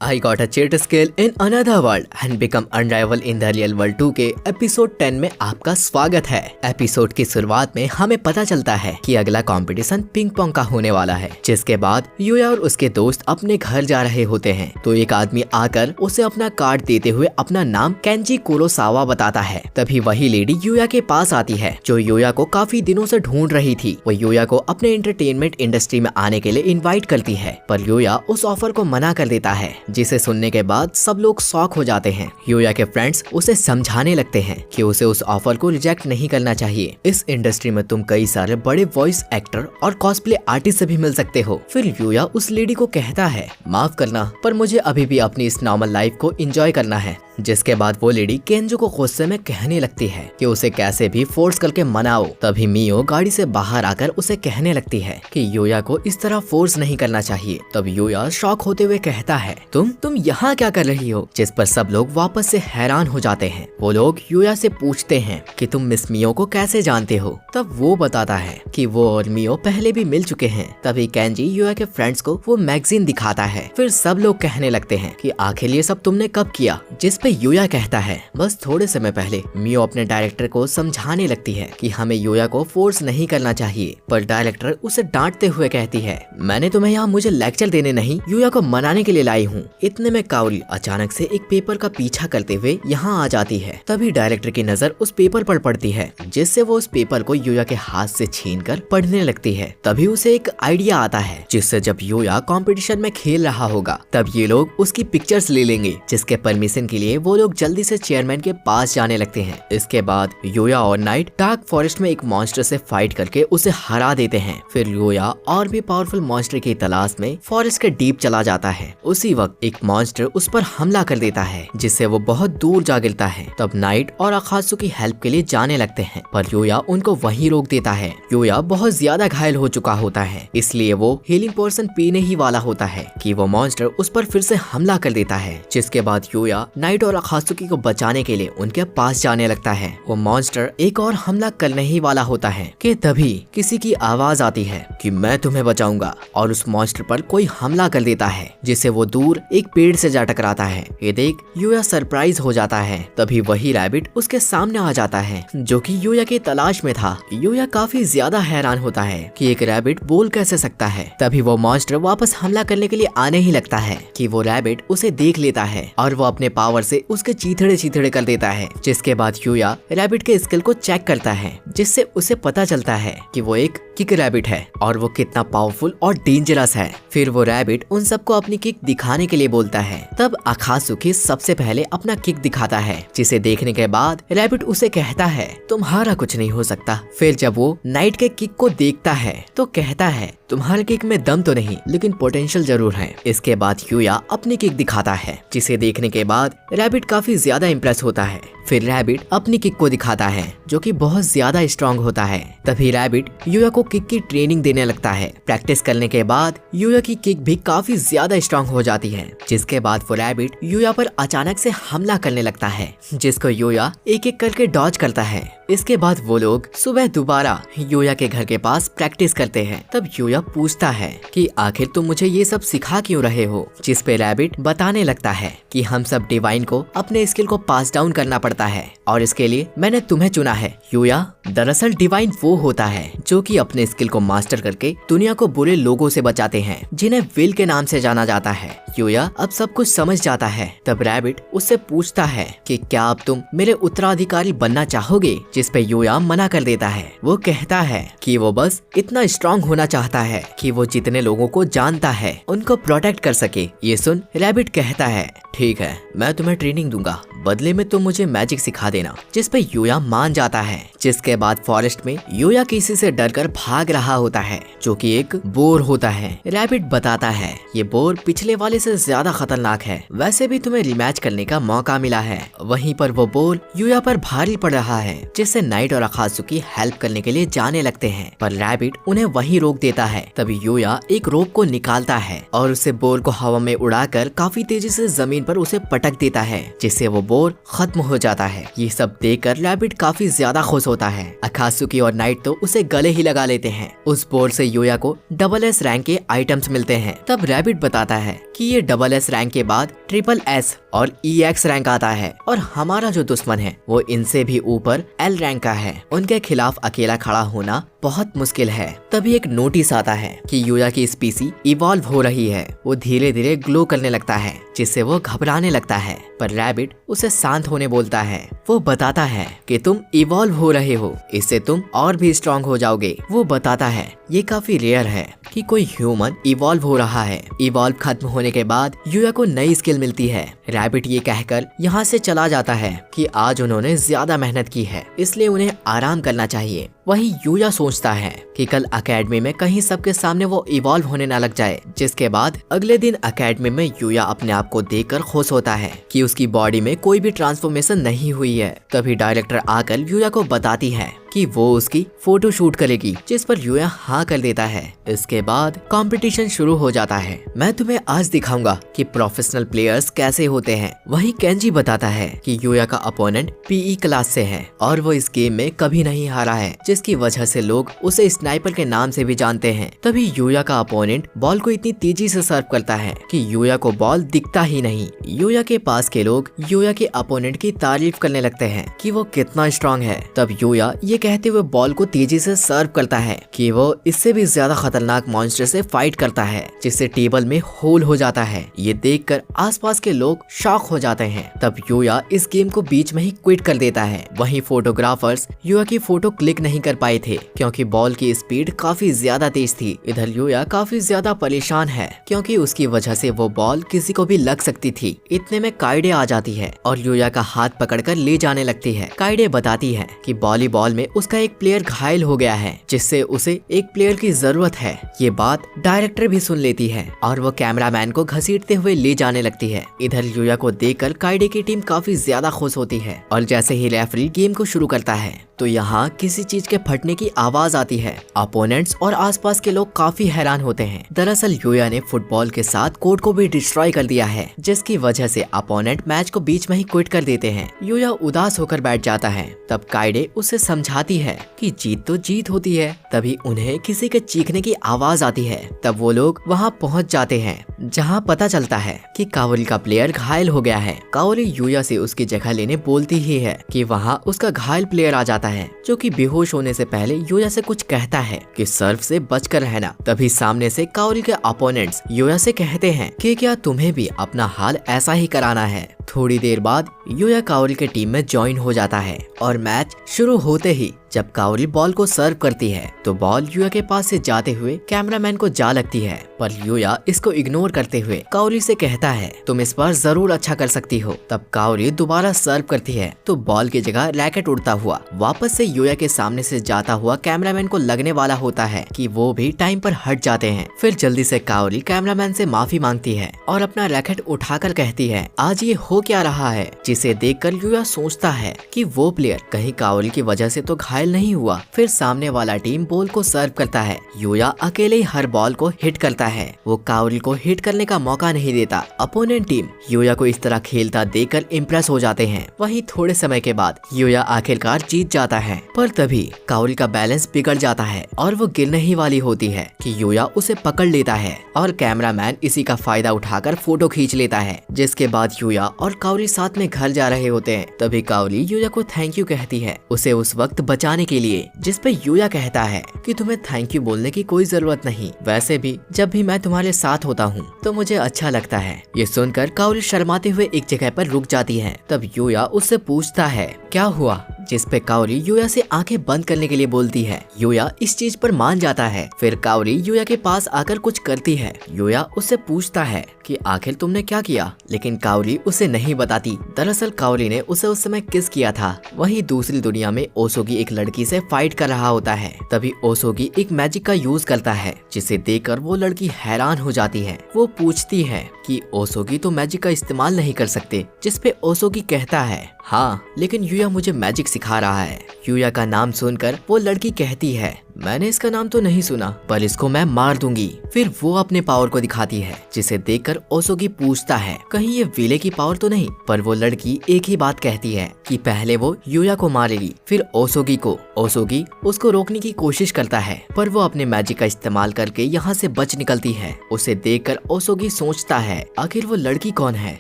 I got a cheat skill in another world and become unrivaled in the real world 2 के episode 10 में आपका स्वागत है। Episode की शुरुआत में हमें पता चलता है कि अगला कंपटीशन पिंग पोंग का होने वाला है, जिसके बाद यूया और उसके दोस्त अपने घर जा रहे होते हैं तो एक आदमी आकर उसे अपना कार्ड देते हुए अपना नाम केंजी कुरोसावा बताता है। तभी वही लेडी यूया के पास आती है जो यूया को काफी दिनों से ढूंढ रही थी। वो यूया को अपने एंटरटेनमेंट इंडस्ट्री में आने के लिए इन्वाइट करती है, पर यूया उस ऑफर को मना कर देता है, जिसे सुनने के बाद सब लोग शॉक हो जाते हैं। यूया के फ्रेंड्स उसे समझाने लगते हैं कि उसे उस ऑफर को रिजेक्ट नहीं करना चाहिए। इस इंडस्ट्री में तुम कई सारे बड़े वॉइस एक्टर और कॉस्प्ले आर्टिस्ट से भी मिल सकते हो। फिर यूया उस लेडी को कहता है, माफ करना पर मुझे अभी भी अपनी इस नॉर्मल लाइफ को एंजॉय करना है। जिसके बाद वो लेडी केंजो को गुस्से में कहने लगती है कि उसे कैसे भी फोर्स करके मनाओ। तभी मियो गाड़ी से बाहर आकर उसे कहने लगती है कि यूया को इस तरह फोर्स नहीं करना चाहिए। तब यूया शॉक होते हुए कहता है, तुम यहाँ क्या कर रही हो? जिस पर सब लोग वापस से हैरान हो जाते हैं। वो लोग यूया से पूछते हैं कि तुम मिस मियो को कैसे जानते हो? तब वो बताता है कि वो और मियो पहले भी मिल चुके हैं। तभी केंजी यूया के फ्रेंड्स को वो मैगजीन दिखाता है। फिर सब लोग कहने लगते हैं कि आखिर ये सब तुमने कब किया? जिस यूया कहता है, बस थोड़े समय पहले। मियो अपने डायरेक्टर को समझाने लगती है कि हमें यूया को फोर्स नहीं करना चाहिए, पर डायरेक्टर उसे डांटते हुए कहती है, मैंने तुम्हें यहाँ मुझे लेक्चर देने नहीं, यूया को मनाने के लिए लाई हूँ। इतने में काओरी अचानक से एक पेपर का पीछा करते हुए यहाँ आ जाती है। तभी डायरेक्टर की नजर उस पेपर पर पड़ती है, जिससे वो उस पेपर को यूया के हाथ से छीनकर पढ़ने लगती है। तभी उसे एक आइडिया आता है, जिससे जब यूया कॉम्पिटिशन में खेल रहा होगा तब ये लोग उसकी पिक्चर्स ले लेंगे, जिसके परमिशन के लिए वो लोग जल्दी से चेयरमैन के पास जाने लगते हैं। इसके बाद यूया और नाइट डार्क फॉरेस्ट में एक मॉन्स्टर से फाइट करके उसे हरा देते हैं। फिर यूया और भी पावरफुल मॉन्स्टर की तलाश में फॉरेस्ट के डीप चला जाता है। उसी वक्त एक मॉन्स्टर उस पर हमला कर देता है, जिससे वो बहुत दूर जा गिरता है। तब नाइट और अखात्सु की हेल्प के लिए जाने लगते हैं, पर यूया उनको वहीं रोक देता है। यूया बहुत ज्यादा घायल हो चुका होता है, इसलिए वो हीलिंग पोर्शन पीने ही वाला होता है कि वो मॉन्स्टर उस पर फिर से हमला कर देता है। जिसके बाद यूया नाइट और अखात्सुकी को बचाने के लिए उनके पास जाने लगता है। वो मॉन्स्टर एक और हमला करने ही वाला होता है कि तभी किसी की आवाज आती है कि मैं तुम्हें बचाऊंगा, और उस मॉन्स्टर पर कोई हमला कर देता है, जिससे वो दूर एक पेड़ से जा टकराता है। ये देख यूया सरप्राइज हो जाता है। तभी वही रैबिट उसके सामने आ जाता है, जो कि यूया की तलाश में था। यूया काफी ज्यादा हैरान होता है कि एक रैबिट बोल कैसे सकता है। तभी वो मॉन्स्टर वापस हमला करने के लिए आने ही लगता है कि वो रैबिट उसे देख लेता है और वो अपने पावर से उसके चीथड़े कर देता है। जिसके बाद यूया रैबिट के स्किल को चेक करता है, जिससे उसे पता चलता है कि वो एक किक रैबिट है और वो कितना पावरफुल और डेंजरस है। फिर वो रैबिट उन सबको अपनी किक दिखाने के लिए बोलता है। तब अखात्सुकी सबसे पहले अपना किक दिखाता है, जिसे देखने के बाद रैबिट उसे कहता है, तुम्हारा कुछ नहीं हो सकता। फिर जब वो नाइट के किक को देखता है तो कहता है, तुम्हारे किक में दम तो नहीं, लेकिन पोटेंशियल जरूर है। इसके बाद यूया अपनी किक दिखाता है, जिसे देखने के बाद रैबिट काफी ज्यादा इम्प्रेस होता है। फिर रैबिट अपनी किक को दिखाता है, जो कि बहुत ज्यादा स्ट्रांग होता है। तभी रैबिट यूया को किक की ट्रेनिंग देने लगता है। प्रैक्टिस करने के बाद यूया की किक भी काफी ज्यादा स्ट्रांग हो जाती है। जिसके बाद वो रैबिट यूया पर अचानक से हमला करने लगता है, जिसको यूया एक एक करके डॉज करता है। इसके बाद वो लोग सुबह दोबारा यूया के घर के पास प्रैक्टिस करते हैं। तब यूया पूछता है कि आखिर तुम मुझे ये सब सिखा क्यों रहे हो? जिस पे रैबिट बताने लगता है कि हम सब डिवाइन को अपने स्किल को पास डाउन करना पड़ता है, और इसके लिए मैंने तुम्हें चुना है। यूया, दरअसल डिवाइन वो होता है जो कि अपने स्किल को मास्टर करके दुनिया को बुरे लोगों से बचाते हैं, जिन्हें विल के नाम से जाना जाता है। यूया अब सब कुछ समझ जाता है। तब रैबिट उससे पूछता है कि क्या अब तुम मेरे उत्तराधिकारी बनना चाहोगे? जिस पे यूया मना कर देता है। वो कहता है कि वो बस इतना स्ट्रांग होना चाहता है कि वो जितने लोगों को जानता है उनको प्रोटेक्ट कर सके। ये सुन रैबिट कहता है, ठीक है, मैं तुम्हें ट्रेनिंग दूंगा, बदले में तुम मुझे मैजिक सिखा देना। जिस पे यूया मान जाता है। जिसके बाद फॉरेस्ट में यूया किसी से डरकर भाग रहा होता है, जो कि एक बोर होता है। रैबिट बताता है, ये बोर पिछले वाले से ज्यादा खतरनाक है, वैसे भी तुम्हें रिमैच करने का मौका मिला है। वहीं पर वो बोर यूया पर भारी पड़ रहा है, जिस जिससे नाइट और अकात्सुकी हेल्प करने के लिए जाने लगते हैं, पर रैबिट उन्हें वहीं रोक देता है। तभी यूया एक रोप को निकालता है और उससे बोर को हवा में उड़ाकर काफी तेजी से जमीन पर उसे पटक देता है, जिससे वो बोर खत्म हो जाता है। ये सब देखकर रैबिट काफी ज्यादा खुश होता है। अकात्सुकी और नाइट तो उसे गले ही लगा लेते हैं। उस बोर से यूया को SS रैंक के आइटम्स मिलते हैं। तब रैबिट बताता है कि ये SS रैंक के बाद SSS और EX रैंक आता है और हमारा जो दुश्मन है वो इनसे भी ऊपर L रैंक का है। उनके खिलाफ अकेला खड़ा होना बहुत मुश्किल है। तभी एक नोटिस आता है कि यूया की स्पीसी इवॉल्व हो रही है। वो धीरे धीरे ग्लो करने लगता है, जिससे वो घबराने लगता है, पर रैबिट उसे शांत होने बोलता है। वो बताता है कि तुम इवॉल्व हो रहे हो, इससे तुम और भी स्ट्रॉन्ग हो जाओगे। वो बताता है ये काफी रेयर है कि कोई ह्यूमन इवॉल्व हो रहा है। इवॉल्व खत्म होने के बाद यूया को नई स्किल मिलती है। रैबिट ये कहकर यहाँ से चला जाता है कि आज उन्होंने ज्यादा मेहनत की है, इसलिए उन्हें आराम करना चाहिए। वहीं यूया सोचता है कि कल अकेडमी में कहीं सबके सामने वो इवॉल्व होने ना लग जाए। जिसके बाद अगले दिन अकेडमी में यूया अपने आप को देखकर खुश होता है कि उसकी बॉडी में कोई भी ट्रांसफॉर्मेशन नहीं हुई है। तभी डायरेक्टर आकर यूया को बताती है कि वो उसकी फोटो शूट करेगी, जिस पर यूया हाँ कर देता है। इसके बाद कंपटीशन शुरू हो जाता है। मैं तुम्हें आज दिखाऊंगा कि प्रोफेशनल प्लेयर्स कैसे होते हैं। वहीं केंजी बताता है कि यूया का अपोनेंट PE क्लास से है और वो इस गेम में कभी नहीं हारा है, जिसकी वजह से लोग उसे स्नाइपर के नाम से भी जानते हैं। तभी यूया का अपोनेंट बॉल को इतनी तेजी से सर्व करता है कि यूया को बॉल दिखता ही नहीं। यूया के पास के लोग यूया के अपोनेंट की तारीफ करने लगते हैं कि वो कितना स्ट्रांग है। तब यूया ये कहते हुए बॉल को तेजी से सर्व करता है कि वो इससे भी ज्यादा खतरनाक मॉन्स्टर से फाइट करता है, जिससे टेबल में होल हो जाता है। ये देखकर आसपास के लोग शॉक हो जाते हैं। तब यूया इस गेम को बीच में ही क्विट कर देता है। वहीं फोटोग्राफर्स यूया की फोटो क्लिक नहीं कर पाए थे क्योंकि बॉल की स्पीड काफी ज्यादा तेज थी। इधर यूया काफी ज्यादा परेशान है क्योंकि उसकी वजह से वो बॉल किसी को भी लग सकती थी। इतने में काइडे आ जाती है और यूया का हाथ पकड़कर ले जाने लगती है। काइडे बताती है कि वॉलीबॉल में उसका एक प्लेयर घायल हो गया है, जिससे उसे एक प्लेयर की जरूरत है। ये बात डायरेक्टर भी सुन लेती है और वो कैमरामैन को घसीटते हुए ले जाने लगती है। इधर यूया को देखकर काइडे की टीम काफी ज्यादा खुश होती है और जैसे ही रेफरी गेम को शुरू करता है तो यहाँ किसी चीज के फटने की आवाज आती है। अपोनेंट्स और आसपास के लोग काफी हैरान होते हैं। दरअसल यूया ने फुटबॉल के साथ कोर्ट को भी डिस्ट्रॉय कर दिया है, जिसकी वजह से अपोनेंट मैच को बीच में ही क्विट कर देते हैं। यूया उदास होकर बैठ जाता है। तब काइडे उसे समझाती है कि जीत तो जीत होती है। तभी उन्हें किसी के चीखने की आवाज आती है। तब वो लोग वहाँ पहुँच जाते हैं, जहाँ पता चलता है कि काओरी का प्लेयर घायल हो गया है। काओरी यूया से उसकी जगह लेने बोलती ही है कि वहाँ उसका घायल प्लेयर आ जाता है, जो कि बेहोश होने से पहले यूया से कुछ कहता है कि सर्व से बचकर रहना। तभी सामने से काओरी के अपोनेंट्स यूया से कहते हैं कि क्या तुम्हें भी अपना हाल ऐसा ही कराना है। थोड़ी देर बाद यूया काओरी के टीम में ज्वाइन हो जाता है और मैच शुरू होते ही जब काओरी बॉल को सर्व करती है तो बॉल यूया के पास से जाते हुए कैमरामैन को जा लगती है, पर यूया इसको इग्नोर करते हुए काओरी से कहता है तुम इस बार जरूर अच्छा कर सकती हो। तब काओरी दोबारा सर्व करती है तो बॉल की जगह रैकेट उड़ता हुआ वापस से यूया के सामने से जाता हुआ कैमरामैन को लगने वाला होता है कि वो भी टाइम पर हट जाते हैं। फिर जल्दी से काओरी कैमरामैन से माफी मांगती है और अपना रैकेट उठाकर कहती है आज ये हो क्या रहा है, जिसे देखकर यूया सोचता है कि वो प्लेयर कहीं काओरी की वजह से तो घायल नहीं हुआ। फिर सामने वाला टीम बॉल को सर्व करता है। यूया अकेले ही हर बॉल को हिट करता है। वो काओरी को हिट करने का मौका नहीं देता। अपोनेंट टीम यूया को इस तरह खेलता देखकर इम्प्रेस हो जाते हैं। वहीं थोड़े समय के बाद यूया आखिरकार जीत जाता है, पर तभी काओरी का बैलेंस बिगड़ जाता है और वो गिरने ही वाली होती है कि यूया उसे पकड़ लेता है और कैमरामैन इसी का फायदा उठाकर फोटो खींच लेता है। जिसके बाद यूया और काओरी साथ में घर जा रहे होते हैं। तभी काओरी यूया को थैंक यू कहती है उसे उस वक्त बचाने के लिए, जिस पे यूया कहता है कि तुम्हें थैंक यू बोलने की कोई जरूरत नहीं, वैसे भी जब भी मैं तुम्हारे साथ होता हूँ तो मुझे अच्छा लगता है। ये सुनकर काओरी शर्माते हुए एक जगह पर रुक जाती है। तब यूया उससे पूछता है क्या हुआ, जिस पे काओरी यूया से आंखें बंद करने के लिए बोलती है। यूया इस चीज पर मान जाता है। फिर काओरी यूया के पास आकर कुछ करती है। यूया उससे पूछता है कि आखिर तुमने क्या किया, लेकिन काओरी उसे नहीं बताती। दरअसल काओरी ने उसे उस समय किस किया था। वहीं दूसरी दुनिया में ओसोगी एक लड़की से फाइट कर रहा होता है। तभी ओसोगी एक मैजिक का यूज करता है, जिसे देखकर वो लड़की हैरान हो जाती है। वो पूछती है कि ओसोगी तो मैजिक का इस्तेमाल नहीं कर सकते, जिस पे ओसोगी कहता है हाँ, लेकिन यूया मुझे मैजिक सिखा रहा है। यूया का नाम सुनकर वो लड़की कहती है, मैंने इसका नाम तो नहीं सुना, पर इसको मैं मार दूंगी। फिर वो अपने पावर को दिखाती है, जिसे देखकर ओसोगी पूछता है कहीं ये विले की पावर तो नहीं। पर वो लड़की एक ही बात कहती है कि पहले वो यूया को मारेगी, फिर ओसोगी को। ओसोगी उसको रोकने की कोशिश करता है, पर वो अपने मैजिक का इस्तेमाल करके यहाँ से बच निकलती है। उसे देखकर ओसोगी सोचता है, आखिर वो लड़की कौन है।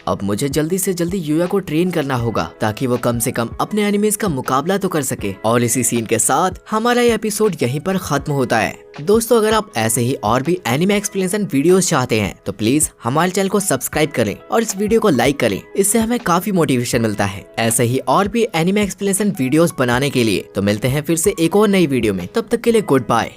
अब मुझे जल्दी से जल्दी यूया को ट्रेन करना होगा, ताकि वो कम से कम अपने एनिमीज का मुकाबला तो कर सके। और इसी सीन के साथ हमारा ये एपिसोड यहीं पर खत्म होता है। दोस्तों, अगर आप ऐसे ही और भी एनिमे एक्सप्लेनेशन वीडियोस चाहते हैं तो प्लीज हमारे चैनल को सब्सक्राइब करें और इस वीडियो को लाइक करें। इससे हमें काफी मोटिवेशन मिलता है ऐसे ही और भी एनिमे एक्सप्लेनेशन वीडियोस बनाने के लिए। तो मिलते हैं फिर से एक और नई वीडियो में, तब तक के लिए गुड बाय।